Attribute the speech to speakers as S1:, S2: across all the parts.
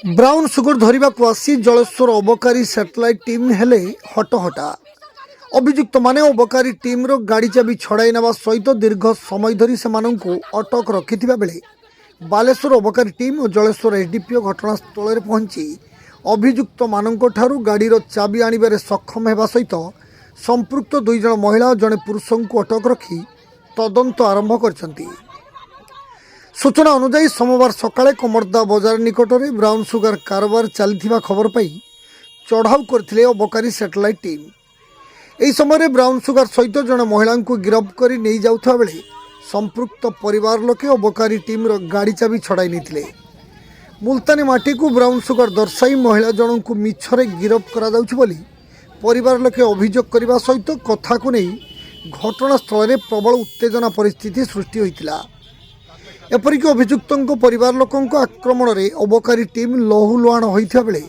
S1: Brown sugar धरने को आसी जलेश्वर अबकारी सैटेलाइट टीम हेले हटहटा। अभियुक्त माने अबकारी टीम रो गाड़ी चाबी छड़ाई नेबा सहित दीर्घ समय धरी से अटक रखिथिबा बेले बालेश्वर अबकारी टीम और जलेश्वर एसडीपीओ घटनास्थल में पहुंची अभियुक्त मानक ठारू गाड़ी रो चाबी आनिबारे सक्षम हेबा सहित संपृक्त 2 जण महिला और जड़े पुरुष को अटक रखी तदंत आरंभ करछंती। सूचना अनुसार सोमवार सकाळे कमरदा बाजार निकट में ब्राउन सुगर कारोबार चलथिबा खबर पाई चढ़ाऊ करथिले अबकारी सैटेलाइट टीम। एही समय ब्राउन सुगर सहित जड़े महिला को गिरफ्त कर नहीं जाउथबा बेले संपृक्त परिवार लोके अबकारी टीम रो गाड़ी चाबी छड़ाई निथिले। मुल्तानी माटी को ब्राउन सुगर दर्शाई महिला जन को मिछरे गिरफ्त करा जाउछि बोली परिवार लोके अभियोग करने सहित कथा को नहीं घटनास्थल में प्रबल उत्तेजना परिस्थिति सृष्टि होइतिला। एपरिक अभियुक्त परिवार लोकों आक्रमण में अबकारी टीम लहुलुहाण होइथिबा बेले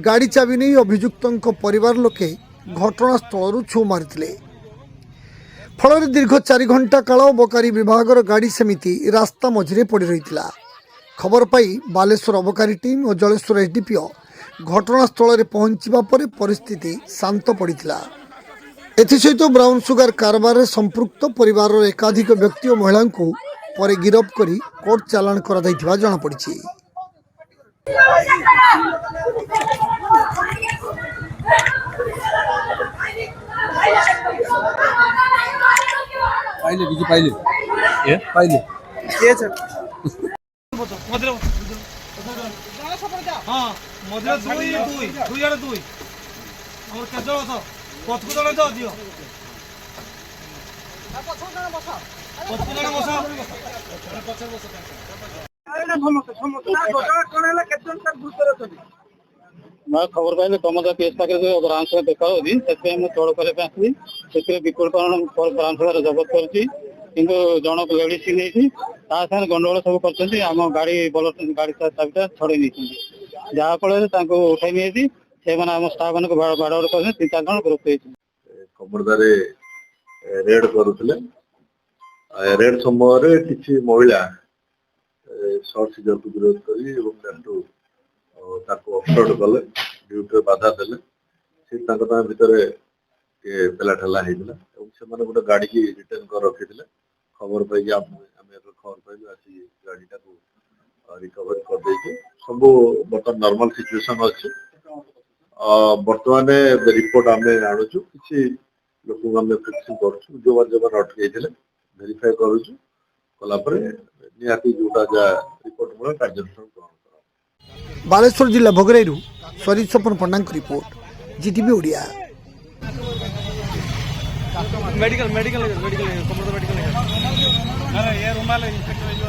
S1: गाड़ी चाबी नहीं अभियुक्त परिवार लोके घटनास्थल छू मारिथिले। फल दीर्घ 4 घंटा काल अबकारी विभाग गाड़ी सेमिति रास्ता मझिरे पड़ रही। खबर पाई बालेश्वर अबकारी टीम और जलेश्वर एसडीपीओ घटनास्थल में पहुंचवा पर परिस्थिति शांत पड़ा। एसहित ब्राउन सुगर कारोबार में संपृक्त परिवार एकाधिक व्यक्ति और महिला को पर गिरफ्त करी कोर्ट चालान करा दैथिबा जଣା पड़िछि।
S2: पाइले बिजी पाइले ए पाइले
S3: के छ
S2: मधुर हां मधुर दुई जण दुई और के जण छ पथकु जण छ दियो पथकु जण बसा पछर बसा
S3: आइना समस्त ना गोटा कोन हला केतन तक भूतर छथि
S4: मैं खबर पाइले कमदा केस पाके ब्रांच में देखा होदी सेते मैं तोड़ करे आसी सेते विपुल कारण पर ब्रांच वाला जब्त करछि किंतु जणक लेडीज नै छी ता साथ गंडोळ सब करछन्ती हम गाड़ी बोलर गाड़ी चाबिटा छड़े नै छी जहा फल ताको उठाई नै छी से माने हम स्टाफ माने को बाडर करछन 3-4 जण ग्रुप होई
S5: कमरदारे रेड करूथले रेड समय रे किछि महिला शॉर्ट सीजर को विरोध करी एवं तांटू ताको अपलोड कले ड्यूटी बाधा देले से तांको भितर के पेला ठेला हेइला एवं से माने गोटे गाड़ी की रिटर्न कर रखिथिले। खबर पाई हमें खबर पाई आसी गाड़ीटा को रिकवर कर देछि सब बर्तमान नॉर्मल सिचुएशन अछि। वर्तमान रिपोर्ट आमे आनुछु किछि लोक माने फिक्स करछु जो जबर अटके थिले वेरीफाई करूछु कला पर नियाती जोटा जा रिपोर्ट मोर कार्यानुष्ठान करा।
S1: बालेश्वर जिला भोगराईरू स्वरीत सपन पंडांक रिपोर्ट जीटीवी ओडिया।
S2: मेडिकल कमर मेडिकल अरे ये रुमाल इंस्पेक्टर जो